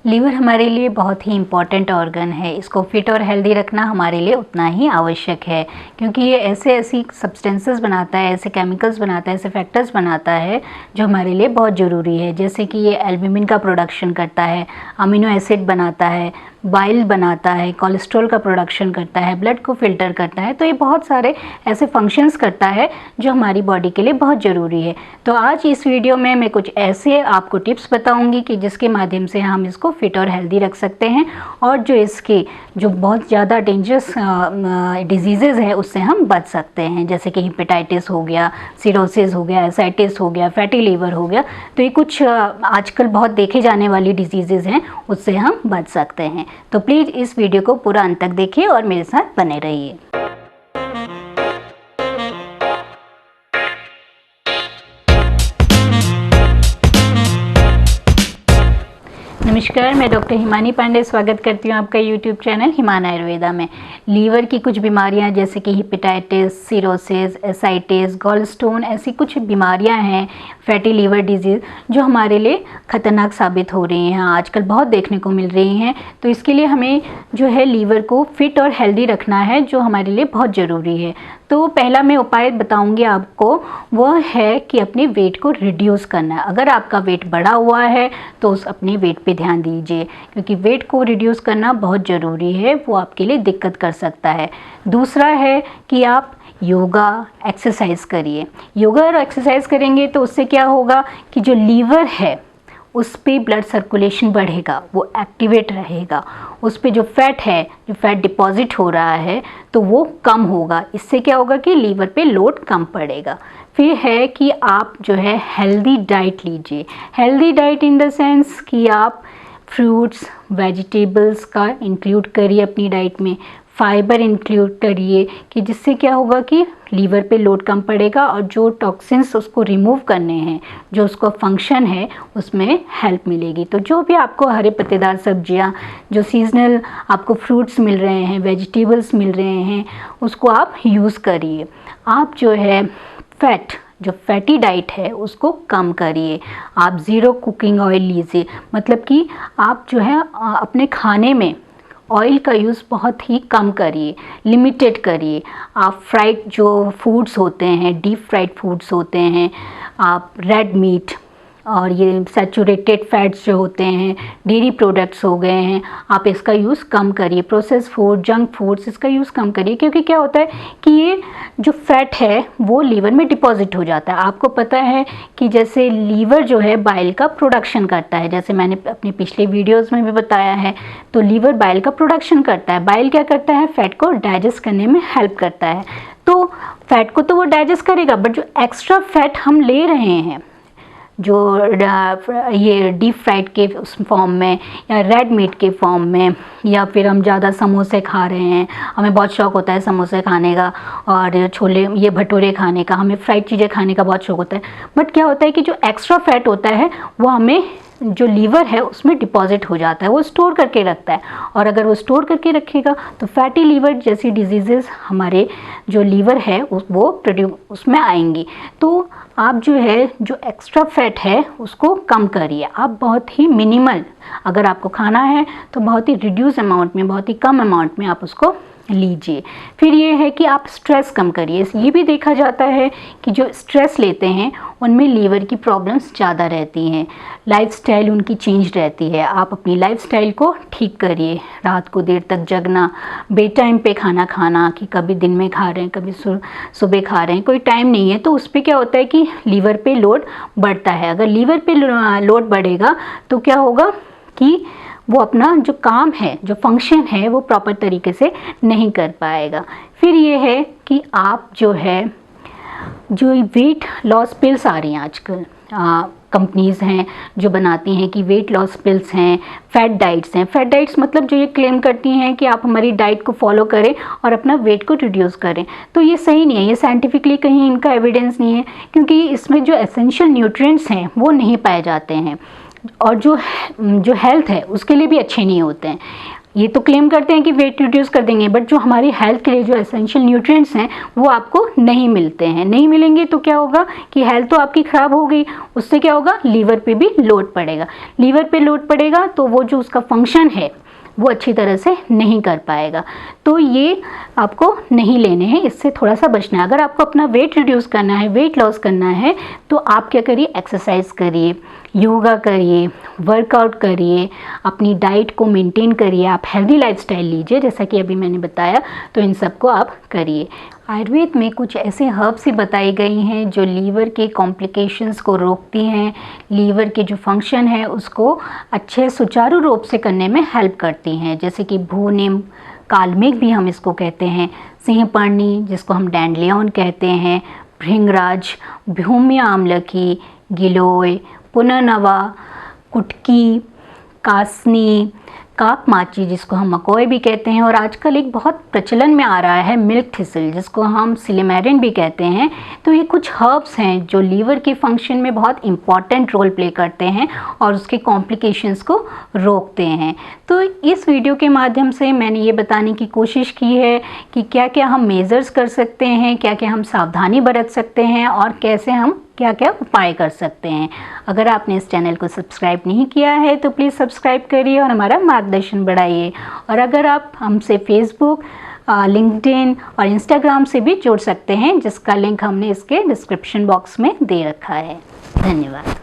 Liver हमारे लिए बहुत ही इम्पॉर्टेंट ऑर्गन है। इसको फिट और हेल्दी रखना हमारे लिए उतना ही आवश्यक है, क्योंकि ये ऐसी सब्सटेंसेस बनाता है, ऐसे केमिकल्स बनाता है, ऐसे फैक्टर्स बनाता है जो हमारे लिए बहुत ज़रूरी है। जैसे कि ये एल्ब्यूमिन का प्रोडक्शन करता है, अमीनो एसिड बनाता है, बाइल बनाता है, कोलेस्ट्रॉल का प्रोडक्शन करता है, ब्लड को फिल्टर करता है। तो ये बहुत सारे ऐसे फंक्शंस करता है जो हमारी बॉडी के लिए बहुत ज़रूरी है। तो आज इस वीडियो में मैं कुछ ऐसे आपको टिप्स बताऊंगी कि जिसके माध्यम से हम इसको फिट और हेल्दी रख सकते हैं, और जो इसके जो बहुत ज़्यादा डेंजरस डिजीज़ेज़ है उससे हम बच सकते हैं। जैसे कि हेपेटाइटिस हो गया, सिरोसिस हो गया, एसाइटिस हो गया, फैटी लीवर हो गया। तो ये कुछ आजकल बहुत देखे जाने वाली डिजीज़ेज़ हैं, उससे हम बच सकते हैं। तो प्लीज़ इस वीडियो को पूरा अंत तक देखिए और मेरे साथ बने रहिए। नमस्कार, मैं डॉक्टर हिमानी पांडे स्वागत करती हूँ आपका यूट्यूब चैनल हिमान आयुर्वेदा में। लीवर की कुछ बीमारियाँ जैसे कि हेपेटाइटिस, सिरोसिस, एसाइटिस, गॉलस्टोन, ऐसी कुछ बीमारियाँ हैं, फैटी लीवर डिजीज़, जो हमारे लिए ख़तरनाक साबित हो रही हैं, आजकल बहुत देखने को मिल रही हैं। तो इसके लिए हमें जो है लीवर को फिट और हेल्दी रखना है, जो हमारे लिए बहुत ज़रूरी है। तो पहला मैं उपाय बताऊंगी आपको, वह है कि अपने वेट को रिड्यूस करना है। अगर आपका वेट बढ़ा हुआ है तो उस अपने वेट पे ध्यान दीजिए, क्योंकि वेट को रिड्यूस करना बहुत ज़रूरी है, वो आपके लिए दिक्कत कर सकता है। दूसरा है कि आप योगा एक्सरसाइज करिए। योगा और एक्सरसाइज करेंगे तो उससे क्या होगा कि जो लीवर है उस पे ब्लड सर्कुलेशन बढ़ेगा, वो एक्टिवेट रहेगा। उस पे जो फैट है, जो फैट डिपॉजिट हो रहा है, तो वो कम होगा। इससे क्या होगा कि लीवर पे लोड कम पड़ेगा। फिर है कि आप जो है हेल्दी डाइट लीजिए। Healthy diet in the sense कि आप फ्रूट्स, वेजिटेबल्स का इंक्लूड करिए अपनी डाइट में, फाइबर इंक्लूड करिए, कि जिससे क्या होगा कि लीवर पे लोड कम पड़ेगा और जो टॉक्सिन्स उसको रिमूव करने हैं, जो उसको फंक्शन है, उसमें हेल्प मिलेगी। तो जो भी आपको हरे पत्तेदार सब्जियां, जो सीजनल आपको फ्रूट्स मिल रहे हैं, वेजिटेबल्स मिल रहे हैं, उसको आप यूज़ करिए। आप जो है जो फैटी डाइट है उसको कम करिए। आप ज़ीरो कुकिंग ऑयल लीजिए, मतलब कि आप जो है अपने खाने में ऑयल का यूज़ बहुत ही कम करिए, लिमिटेड करिए। आप फ्राइड जो फूड्स होते हैं, डीप फ्राइड फूड्स होते हैं, आप रेड मीट और ये सैचुरेटेड फैट्स जो होते हैं, डेयरी प्रोडक्ट्स हो गए हैं, आप इसका यूज़ कम करिए। प्रोसेस फूड, जंक फूड्स, इसका यूज़ कम करिए, क्योंकि क्या होता है कि ये जो फैट है वो लीवर में डिपॉजिट हो जाता है। आपको पता है कि जैसे लीवर जो है बाइल का प्रोडक्शन करता है, जैसे मैंने अपने पिछले वीडियोज़ में भी बताया है। तो लीवर बाइल का प्रोडक्शन करता है। बाइल क्या करता है? फैट को डाइजेस्ट करने में हेल्प करता है। तो फैट को तो वो डाइजेस्ट करेगा, बट जो एक्स्ट्रा फैट हम ले रहे हैं, जो ये डीप फ्राइड के उस फॉर्म में या रेड मीट के फॉर्म में, या फिर हम ज़्यादा समोसे खा रहे हैं, हमें बहुत शौक़ होता है समोसे खाने का और छोले, ये भटूरे खाने का, हमें फ्राइड चीज़ें खाने का बहुत शौक़ होता है। बट क्या होता है कि जो एक्स्ट्रा फैट होता है वो हमें जो लीवर है उसमें डिपॉजिट हो जाता है, वो स्टोर करके रखता है। और अगर वो स्टोर करके रखेगा तो फैटी लीवर जैसी डिजीज़ेज़ हमारे जो लीवर है वो उसमें आएंगी। तो आप जो है जो एक्स्ट्रा फैट है उसको कम करिए। आप बहुत ही मिनिमल, अगर आपको खाना है तो बहुत ही रिड्यूस अमाउंट में, बहुत ही कम अमाउंट में आप उसको लीजिए। फिर ये है कि आप स्ट्रेस कम करिए। ये भी देखा जाता है कि जो स्ट्रेस लेते हैं उनमें लीवर की प्रॉब्लम्स ज़्यादा रहती हैं। लाइफस्टाइल उनकी चेंज रहती है। आप अपनी लाइफस्टाइल को ठीक करिए। रात को देर तक जगना, बे टाइम पे खाना खाना, कि कभी दिन में खा रहे हैं, कभी सुबह खा रहे हैं, कोई टाइम नहीं है, तो उस पर क्या होता है कि लीवर पे लोड बढ़ता है। अगर लीवर पे लोड बढ़ेगा तो क्या होगा कि वो अपना जो काम है, जो फंक्शन है, वो प्रॉपर तरीके से नहीं कर पाएगा। फिर ये है कि आप जो है जो वेट लॉस पिल्स आ रही हैं आजकल, कंपनीज़ हैं जो बनाती हैं कि वेट लॉस पिल्स हैं, फैट डाइट्स हैं। फैट डाइट्स मतलब जो ये क्लेम करती हैं कि आप हमारी डाइट को फॉलो करें और अपना वेट को रिड्यूस करें, तो ये सही नहीं है। ये साइंटिफिकली कहीं इनका एविडेंस नहीं है, क्योंकि इसमें जो एसेंशियल न्यूट्रिएंट्स हैं वो नहीं पाए जाते हैं, और जो हेल्थ है उसके लिए भी अच्छे नहीं होते हैं। ये तो क्लेम करते हैं कि वेट रिड्यूस कर देंगे, बट जो हमारी हेल्थ के लिए जो एसेंशियल न्यूट्रिएंट्स हैं वो आपको नहीं मिलते हैं। नहीं मिलेंगे तो क्या होगा कि हेल्थ तो आपकी ख़राब हो गई, उससे क्या होगा, लीवर पे भी लोड पड़ेगा। लीवर पे लोड पड़ेगा तो वो जो उसका फंक्शन है वो अच्छी तरह से नहीं कर पाएगा। तो ये आपको नहीं लेने हैं, इससे थोड़ा सा बचना है। अगर आपको अपना वेट रिड्यूस करना है, वेट लॉस करना है, तो आप क्या करिए, एक्सरसाइज करिए, योगा करिए, वर्कआउट करिए, अपनी डाइट को मेंटेन करिए, आप हेल्दी लाइफस्टाइल लीजिए जैसा कि अभी मैंने बताया। तो इन सबको आप करिए। आयुर्वेद में कुछ ऐसे हर्ब्स ही बताई गई हैं जो लीवर के कॉम्प्लिकेशंस को रोकती हैं, लीवर के जो फंक्शन है उसको अच्छे सुचारू रूप से करने में हेल्प करती हैं, जैसे कि भूनिम, कालमेघ भी हम इसको कहते हैं, सिंहपर्णी जिसको हम डैंडलियन कहते हैं, भृंगराज, भूम्य आमलकी, गिलोय, पुनर्नवा, कुटकी, कासनी, काक माची जिसको हम मकोय भी कहते हैं, और आजकल एक बहुत प्रचलन में आ रहा है मिल्क थिसल जिसको हम सिलेमेरिन भी कहते हैं। तो ये कुछ हर्ब्स हैं जो लीवर के फंक्शन में बहुत इम्पॉर्टेंट रोल प्ले करते हैं और उसके कॉम्प्लिकेशंस को रोकते हैं। तो इस वीडियो के माध्यम से मैंने ये बताने की कोशिश की है कि क्या क्या हम मेजर्स कर सकते हैं, क्या क्या हम सावधानी बरत सकते हैं और कैसे हम क्या क्या उपाय कर सकते हैं। अगर आपने इस चैनल को सब्सक्राइब नहीं किया है तो प्लीज़ सब्सक्राइब करिए और हमारा मार्गदर्शन बढ़ाइए। और अगर आप हमसे फेसबुक, लिंक्डइन और इंस्टाग्राम से भी जुड़ सकते हैं जिसका लिंक हमने इसके डिस्क्रिप्शन बॉक्स में दे रखा है। धन्यवाद।